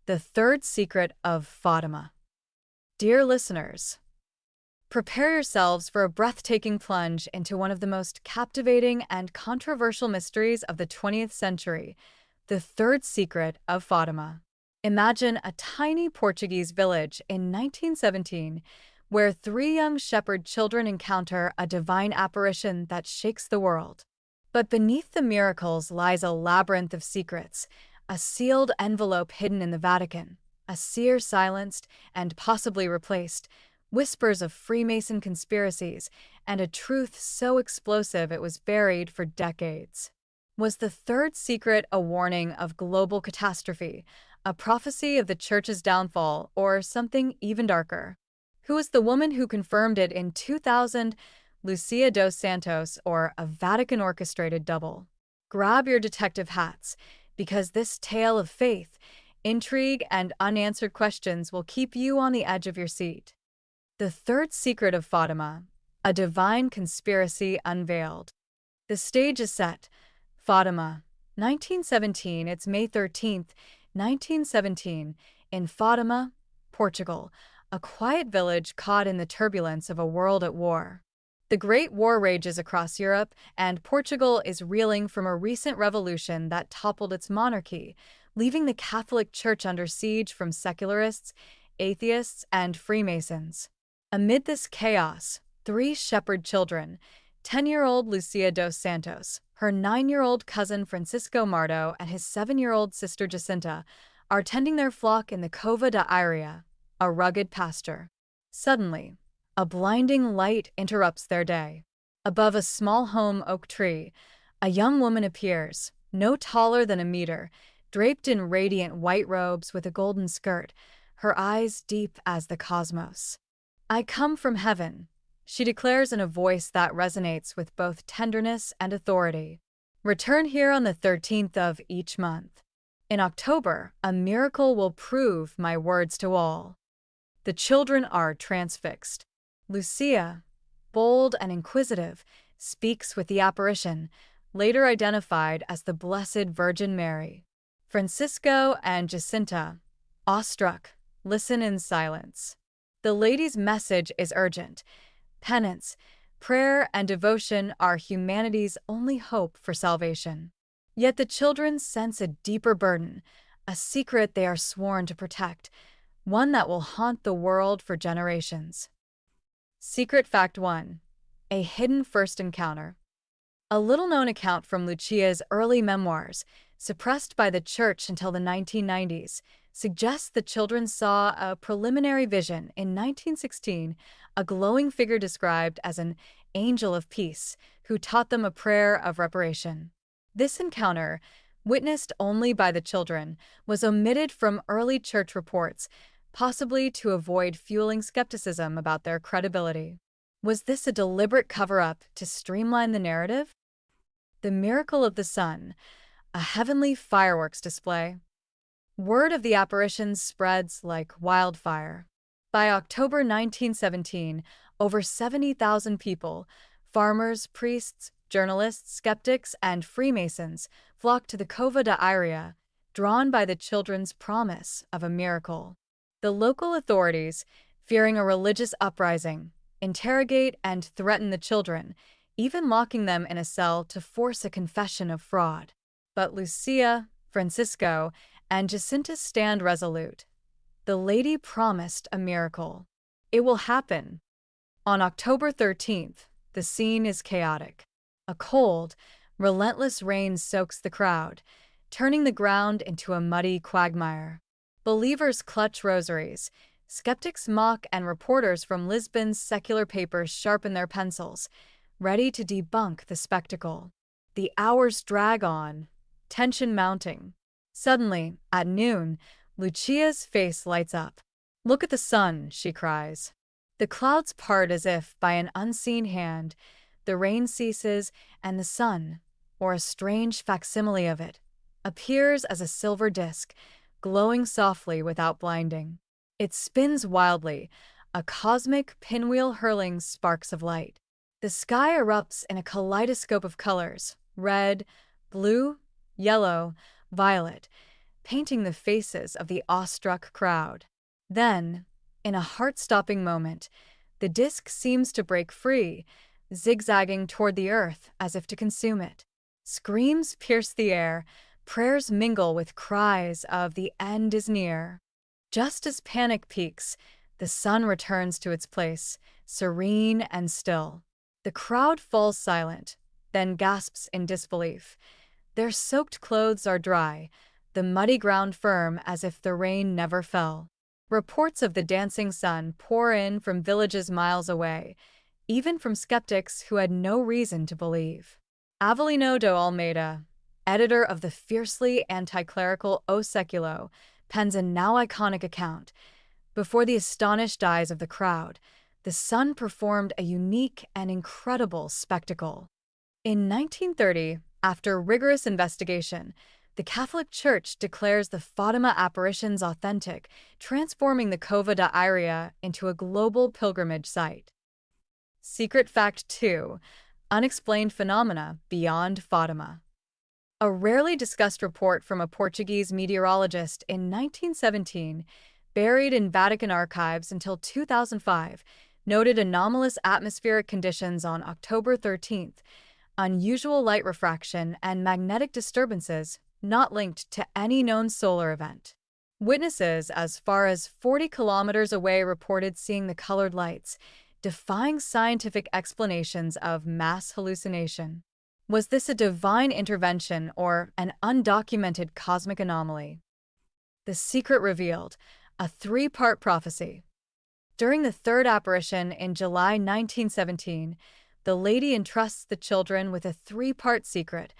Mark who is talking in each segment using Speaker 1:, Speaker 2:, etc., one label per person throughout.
Speaker 1: The Third Secret of Fatima. Dear listeners, prepare yourselves for a breathtaking plunge into one of the most captivating and controversial mysteries of the 20th century, the Third Secret of Fatima. Imagine a tiny Portuguese village in 1917 where three young shepherd children encounter a divine apparition that shakes the world. But beneath the miracles lies a labyrinth of secrets, a sealed envelope hidden in the Vatican, a seer silenced and possibly replaced, whispers of Freemason conspiracies, and a truth so explosive it was buried for decades. Was the third secret a warning of global catastrophe, a prophecy of the Church's downfall, or something even darker? Who was the woman who confirmed it in 2000, Lucia dos Santos, or a Vatican-orchestrated double? Grab your detective hats, because this tale of faith, intrigue, and unanswered questions will keep you on the edge of your seat. The Third Secret of Fatima, a divine conspiracy unveiled. The stage is set. Fatima, 1917. It's May 13th, 1917, in Fatima, Portugal, a quiet village caught in the turbulence of a world at war. The Great War rages across Europe, and Portugal is reeling from a recent revolution that toppled its monarchy, leaving the Catholic Church under siege from secularists, atheists, and Freemasons. Amid this chaos, three shepherd children, 10-year-old Lucia dos Santos, her 9-year-old cousin Francisco Mardo, and his 7-year-old sister Jacinta, are tending their flock in the Cova da Iria, a rugged pasture. Suddenly, a blinding light interrupts their day. Above a small holm oak tree, a young woman appears, no taller than a meter, draped in radiant white robes with a golden skirt, her eyes deep as the cosmos. "I come from heaven," she declares in a voice that resonates with both tenderness and authority. "Return here on the 13th of each month. In October, a miracle will prove my words to all." The children are transfixed. Lucia, bold and inquisitive, speaks with the apparition, later identified as the Blessed Virgin Mary. Francisco and Jacinta, awestruck, listen in silence. The lady's message is urgent. Penance, prayer, and devotion are humanity's only hope for salvation. Yet the children sense a deeper burden, a secret they are sworn to protect, one that will haunt the world for generations. Secret Fact 1. A hidden first encounter. A little-known account from Lucia's early memoirs, suppressed by the Church until the 1990s, suggests the children saw a preliminary vision in 1916, a glowing figure described as an angel of peace who taught them a prayer of reparation. This encounter, witnessed only by the children, was omitted from early church reports, possibly to avoid fueling skepticism about their credibility. Was this a deliberate cover-up to streamline the narrative? The Miracle of the Sun, a heavenly fireworks display. Word of the apparitions spreads like wildfire. By October 1917, over 70,000 people, farmers, priests, journalists, skeptics, and Freemasons, flocked to the Cova da Iria, drawn by the children's promise of a miracle. The local authorities, fearing a religious uprising, interrogate and threaten the children, even locking them in a cell to force a confession of fraud. But Lucia, Francisco, and Jacinta stand resolute. The lady promised a miracle. It will happen. On October 13th, the scene is chaotic. A cold, relentless rain soaks the crowd, turning the ground into a muddy quagmire. Believers clutch rosaries, skeptics mock, and reporters from Lisbon's secular papers sharpen their pencils, ready to debunk the spectacle. The hours drag on, tension mounting. Suddenly, at noon, Lucia's face lights up. "Look at the sun," she cries. The clouds part as if by an unseen hand, the rain ceases, and the sun, or a strange facsimile of it, appears as a silver disk, glowing softly without blinding. It spins wildly, a cosmic pinwheel hurling sparks of light. The sky erupts in a kaleidoscope of colors: red, blue, yellow, violet. painting the faces of the awestruck crowd. Then, in a heart-stopping moment, the disk seems to break free, zigzagging toward the earth as if to consume it. Screams pierce the air, prayers mingle with cries of "the end is near." Just as panic peaks, the sun returns to its place, serene and still. The crowd falls silent, then gasps in disbelief. Their soaked clothes are dry, the muddy ground firm as if the rain never fell. Reports of the dancing sun pour in from villages miles away, even from skeptics who had no reason to believe. Avelino de Almeida, editor of the fiercely anti-clerical O Seculo, pens a now iconic account. Before the astonished eyes of the crowd, the sun performed a unique and incredible spectacle. In 1930, after rigorous investigation, the Catholic Church declares the Fatima apparitions authentic, transforming the Cova da Iria into a global pilgrimage site. Secret Fact 2: Unexplained Phenomena Beyond Fatima. A rarely discussed report from a Portuguese meteorologist in 1917, buried in Vatican archives until 2005, noted anomalous atmospheric conditions on October 13th, unusual light refraction and magnetic disturbances not linked to any known solar event. Witnesses as far as 40 kilometers away reported seeing the colored lights, defying scientific explanations of mass hallucination. Was this a divine intervention or an undocumented cosmic anomaly? The Secret Revealed, a three-part prophecy. During the third apparition in July 1917, the lady entrusts the children with a three-part secret,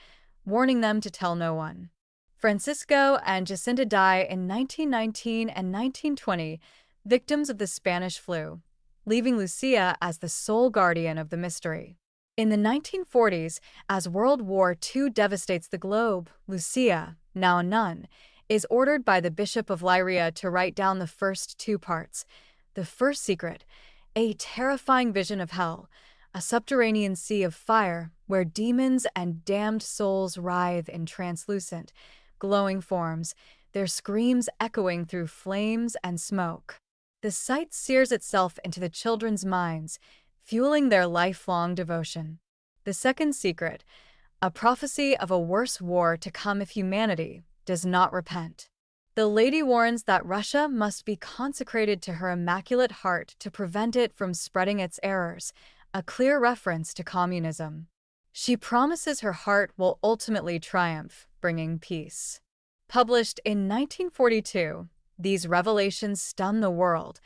Speaker 1: warning them to tell no one. Francisco and Jacinta die in 1919 and 1920, victims of the Spanish flu, leaving Lucia as the sole guardian of the mystery. In the 1940s, as World War II devastates the globe, Lucia, now a nun, is ordered by the Bishop of Leiria to write down the first two parts. The first secret, a terrifying vision of hell, a subterranean sea of fire where demons and damned souls writhe in translucent, glowing forms, their screams echoing through flames and smoke. The sight sears itself into the children's minds, fueling their lifelong devotion. The second secret, a prophecy of a worse war to come if humanity does not repent. The lady warns that Russia must be consecrated to her Immaculate Heart to prevent it from spreading its errors, a clear reference to communism. She promises her heart will ultimately triumph, bringing peace. Published in 1942, these revelations stun the world,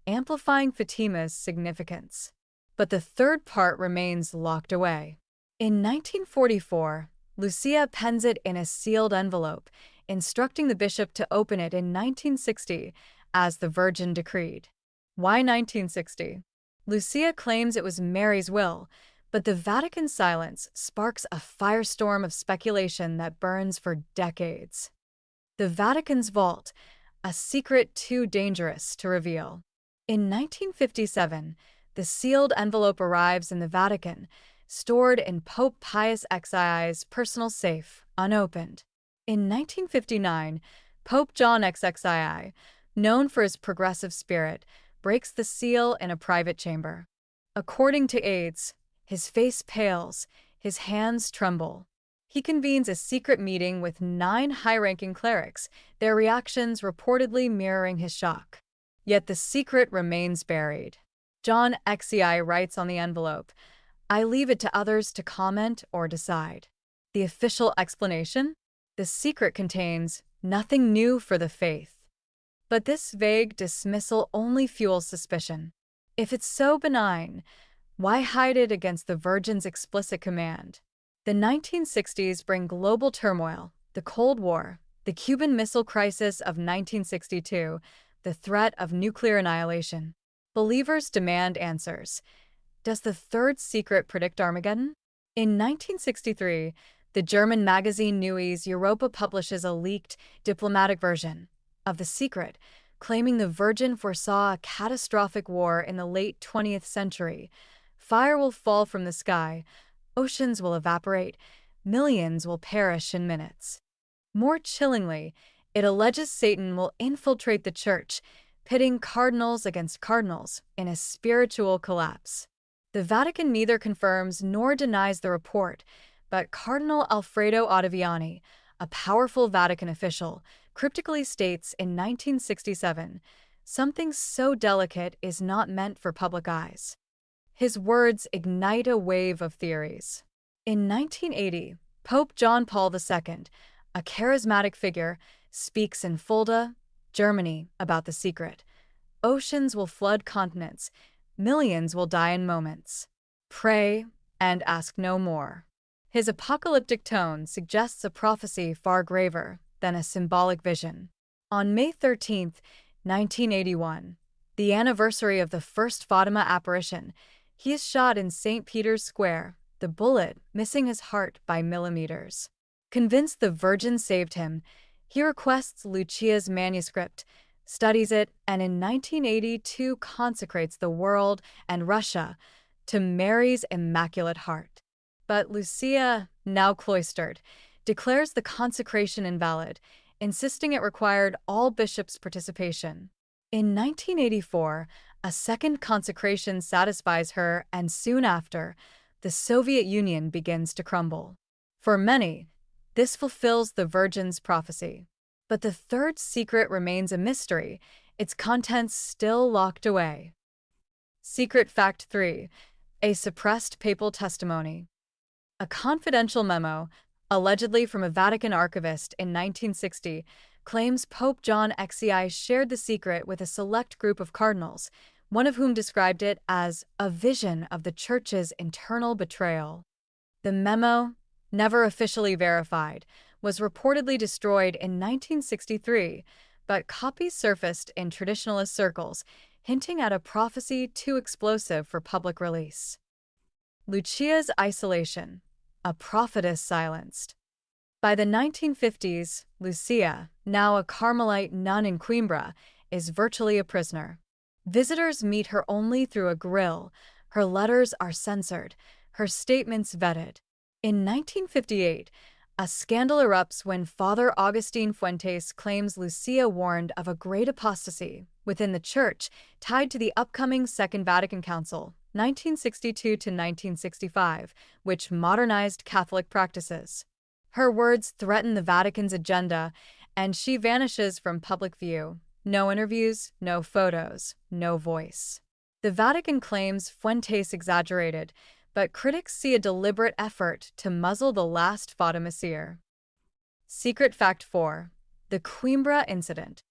Speaker 1: amplifying Fatima's significance. But the third part remains locked away. In 1944, Lucia pens it in a sealed envelope, instructing the bishop to open it in 1960, as the Virgin decreed. Why 1960? Lucia claims it was Mary's will, but the Vatican silence sparks a firestorm of speculation that burns for decades. The Vatican's vault, a secret too dangerous to reveal. In 1957, the sealed envelope arrives in the Vatican, stored in Pope Pius XII's personal safe, unopened. In 1959, Pope John XXII, known for his progressive spirit, breaks the seal in a private chamber. According to aides, his face pales, his hands tremble. He convenes a secret meeting with 9 high-ranking clerics, their reactions reportedly mirroring his shock. Yet the secret remains buried. John XCI writes on the envelope, "I leave it to others to comment or decide." The official explanation? The secret contains nothing new for the faith. But this vague dismissal only fuels suspicion. If it's so benign, why hide it against the Virgin's explicit command? The 1960s bring global turmoil, the Cold War, the Cuban Missile Crisis of 1962, the threat of nuclear annihilation. Believers demand answers. Does the third secret predict Armageddon? In 1963, the German magazine Neues Europa publishes a leaked, diplomatic version of the secret, claiming the Virgin foresaw a catastrophic war in the late 20th century. Fire will fall from the sky, oceans will evaporate, millions will perish in minutes. More chillingly, It alleges Satan will infiltrate the church, pitting cardinals against cardinals in a spiritual collapse. The Vatican neither confirms nor denies the report, but Cardinal Alfredo Ottaviani, a powerful Vatican official, cryptically states in 1967, "Something so delicate is not meant for public eyes." His words ignite a wave of theories. In 1980, Pope John Paul II, a charismatic figure, speaks in Fulda, Germany, about the secret. Oceans will flood continents. Millions will die in moments. Pray and ask no more. His apocalyptic tone suggests a prophecy far graver than a symbolic vision. On May 13, 1981, the anniversary of the first Fatima apparition, he is shot in St. Peter's Square, the bullet missing his heart by millimeters. Convinced the Virgin saved him, he requests Lucia's manuscript, studies it, and in 1982 consecrates the world and Russia to Mary's Immaculate Heart. But Lucia, now cloistered, declares the consecration invalid, insisting it required all bishops' participation. In 1984, a second consecration satisfies her, and soon after, the Soviet Union begins to crumble. For many, this fulfills the Virgin's prophecy. But the third secret remains a mystery, its contents still locked away. Secret Fact 3: A suppressed papal testimony. A confidential memo, allegedly from a Vatican archivist in 1960, claims Pope John XXI shared the secret with a select group of cardinals, one of whom described it as a vision of the Church's internal betrayal. The memo, never officially verified, was reportedly destroyed in 1963, but copies surfaced in traditionalist circles, hinting at a prophecy too explosive for public release. Lucia's isolation, a prophetess silenced. By the 1950s, Lucia, now a Carmelite nun in Coimbra, is virtually a prisoner. Visitors meet her only through a grill, her letters are censored, her statements vetted. In 1958, a scandal erupts when Father Agustin Fuentes claims Lucia warned of a great apostasy within the Church tied to the upcoming Second Vatican Council, 1962 to 1965, which modernized Catholic practices. Her words threaten the Vatican's agenda, and she vanishes from public view. No interviews, no photos, no voice. The Vatican claims Fuentes exaggerated, but critics see a deliberate effort to muzzle the last Fatima seer. Secret Fact 4: The Coimbra Incident.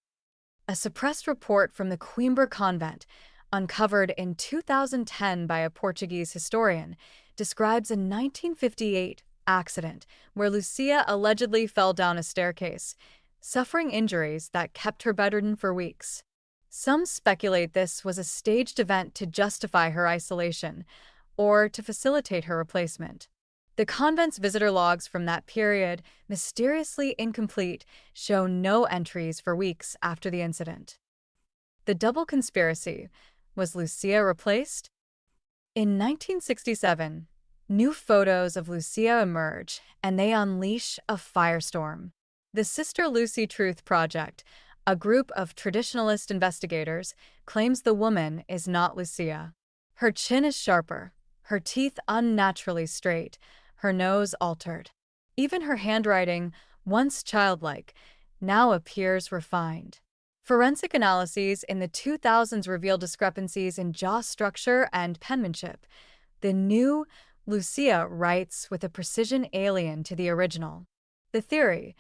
Speaker 1: A suppressed report from the Coimbra convent, uncovered in 2010 by a Portuguese historian, describes a 1958 accident where Lucia allegedly fell down a staircase, suffering injuries that kept her bedridden for weeks. Some speculate this was a staged event to justify her isolation, or to facilitate her replacement. The convent's visitor logs from that period, mysteriously incomplete, show no entries for weeks after the incident. The double conspiracy: was Lucia replaced? In 1967, new photos of Lucia emerge, and they unleash a firestorm. The Sister Lucy Truth Project, a group of traditionalist investigators, claims the woman is not Lucia. Her chin is sharper, her teeth unnaturally straight, her nose altered. Even her handwriting, once childlike, now appears refined. Forensic analyses in the 2000s reveal discrepancies in jaw structure and penmanship. The new Lucia writes with a precision alien to the original. The theory: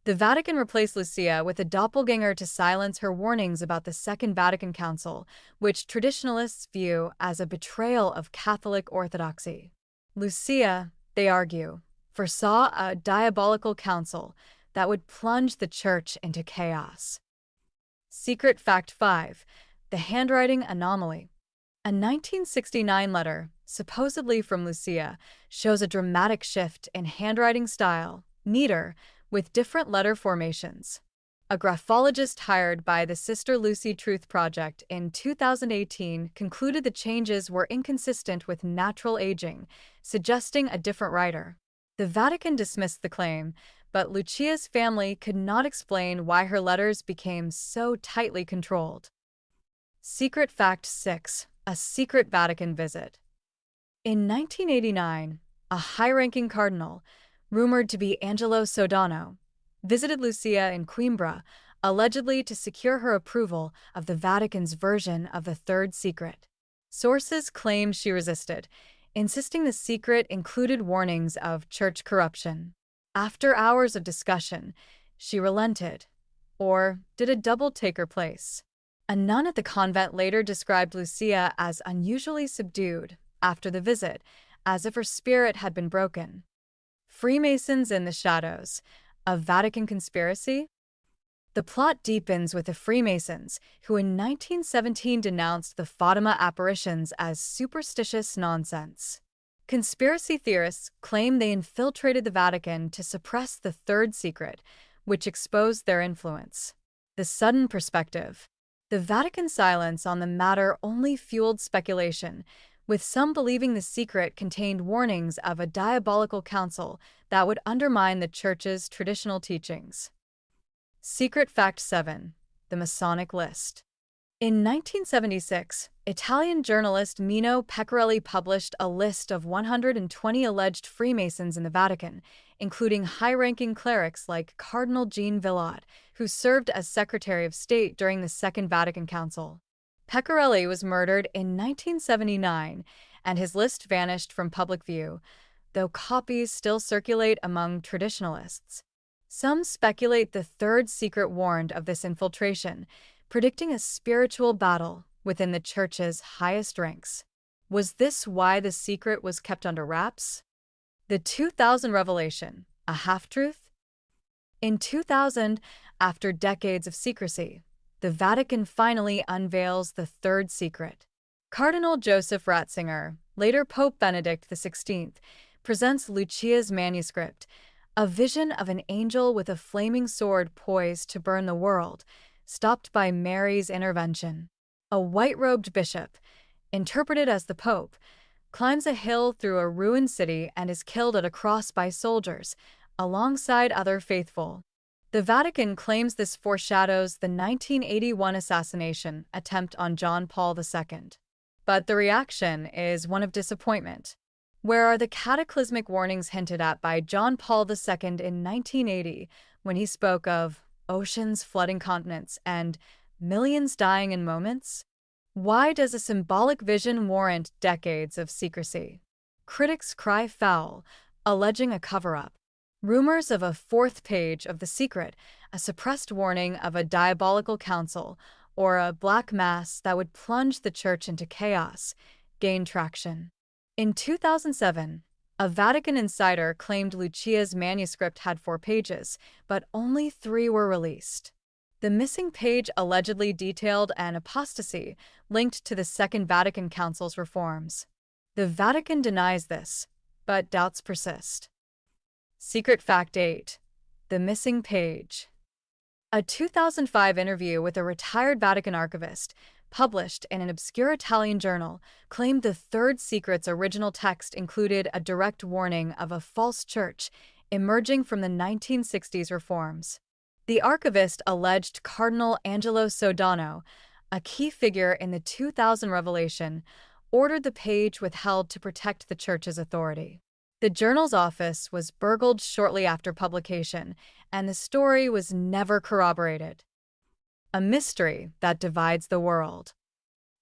Speaker 1: the Vatican replaced Lucia with a doppelganger to silence her warnings about the Second Vatican Council, which traditionalists view as a betrayal of Catholic orthodoxy. Lucia, they argue, foresaw a diabolical council that would plunge the Church into chaos. Secret Fact 5: The Handwriting Anomaly. A 1969 letter, supposedly from Lucia, shows a dramatic shift in handwriting style, neater, with different letter formations. A graphologist hired by the Sister Lucy Truth Project in 2018 concluded the changes were inconsistent with natural aging, suggesting a different writer. The Vatican dismissed the claim, but Lucia's family could not explain why her letters became so tightly controlled. Secret Fact 6: A Secret Vatican Visit. In 1989, a high-ranking cardinal, rumored to be Angelo Sodano, visited Lucia in Coimbra, allegedly to secure her approval of the Vatican's version of the Third Secret. Sources claim she resisted, insisting the secret included warnings of church corruption. After hours of discussion, she relented. Or did a double take her place? A nun at the convent later described Lucia as unusually subdued after the visit, as if her spirit had been broken. Freemasons in the Shadows: A Vatican Conspiracy? The plot deepens with the Freemasons, who in 1917 denounced the Fatima apparitions as superstitious nonsense. Conspiracy theorists claim they infiltrated the Vatican to suppress the Third Secret, which exposed their influence. The sudden perspective. The Vatican's silence on the matter only fueled speculation, with some believing the secret contained warnings of a diabolical council that would undermine the Church's traditional teachings. Secret Fact 7: The Masonic List. In 1976, Italian journalist Mino Pecorelli published a list of 120 alleged Freemasons in the Vatican, including high-ranking clerics like Cardinal Jean Villot, who served as Secretary of State during the Second Vatican Council. Pecorelli was murdered in 1979, and his list vanished from public view, though copies still circulate among traditionalists. Some speculate the Third Secret warned of this infiltration, predicting a spiritual battle within the Church's highest ranks. Was this why the secret was kept under wraps? The 2000 revelation: A half-truth? In 2000, after decades of secrecy, the Vatican finally unveils the Third Secret. Cardinal Joseph Ratzinger, later Pope Benedict XVI, presents Lucia's manuscript, a vision of an angel with a flaming sword poised to burn the world, stopped by Mary's intervention. A white-robed bishop, interpreted as the Pope, climbs a hill through a ruined city and is killed at a cross by soldiers, alongside other faithful. The Vatican claims this foreshadows the 1981 assassination attempt on John Paul II. But the reaction is one of disappointment. Where are the cataclysmic warnings hinted at by John Paul II in 1980, when he spoke of oceans flooding continents and millions dying in moments? Why does a symbolic vision warrant decades of secrecy? Critics cry foul, alleging a cover-up. Rumors of a fourth page of The Secret, a suppressed warning of a diabolical council, or a black mass that would plunge the Church into chaos, gain traction. In 2007, a Vatican insider claimed Lucia's manuscript had 4 pages, but only 3 were released. The missing page allegedly detailed an apostasy linked to the Second Vatican Council's reforms. The Vatican denies this, but doubts persist. Secret Fact 8: The Missing Page. A 2005 interview with a retired Vatican archivist, published in an obscure Italian journal, claimed the Third Secret's original text included a direct warning of a false church emerging from the 1960s reforms. The archivist alleged Cardinal Angelo Sodano, a key figure in the 2000 revelation, ordered the page withheld to protect the Church's authority. The journal's office was burgled shortly after publication, and the story was never corroborated. A mystery that divides the world.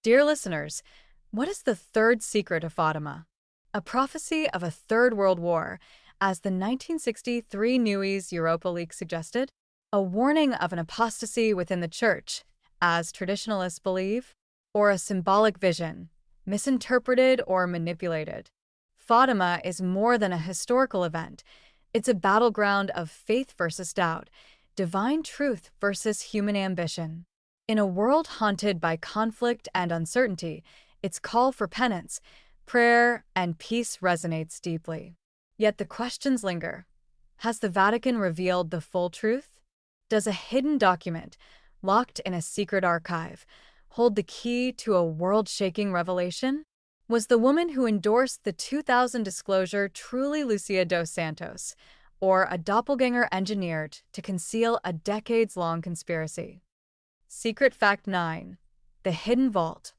Speaker 1: Dear listeners, what is the Third Secret of Fatima? A prophecy of a Third World War, as the 1963 News Europa leak suggested? A warning of an apostasy within the Church, as traditionalists believe? Or a symbolic vision, misinterpreted or manipulated? Fatima is more than a historical event. It's a battleground of faith versus doubt, divine truth versus human ambition. In a world haunted by conflict and uncertainty, its call for penance, prayer, and peace resonates deeply. Yet the questions linger. Has the Vatican revealed the full truth? Does a hidden document, locked in a secret archive, hold the key to a world-shaking revelation? Was the woman who endorsed the 2000 disclosure truly Lucia dos Santos, or a doppelganger engineered to conceal a decades-long conspiracy. Secret Fact 9. The Hidden Vault.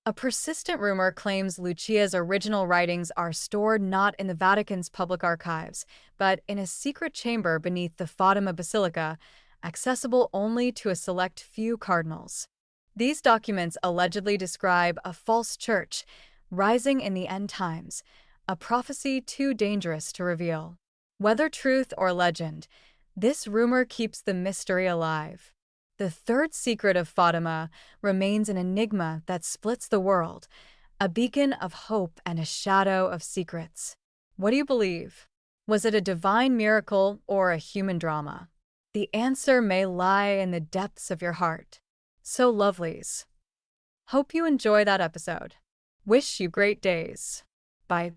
Speaker 1: A persistent rumor claims Lucia's original writings are stored not in the Vatican's public archives, but in a secret chamber beneath the Fatima Basilica, accessible only to a select few cardinals. These documents allegedly describe a false church rising in the end times, a prophecy too dangerous to reveal. Whether truth or legend, this rumor keeps the mystery alive. The third secret of Fatima remains an enigma that splits the world, a beacon of hope and a shadow of secrets. What do you believe? Was it a divine miracle or a human drama? The answer may lie in the depths of your heart. So, lovelies, hope you enjoy that episode. Wish you great days. Bye.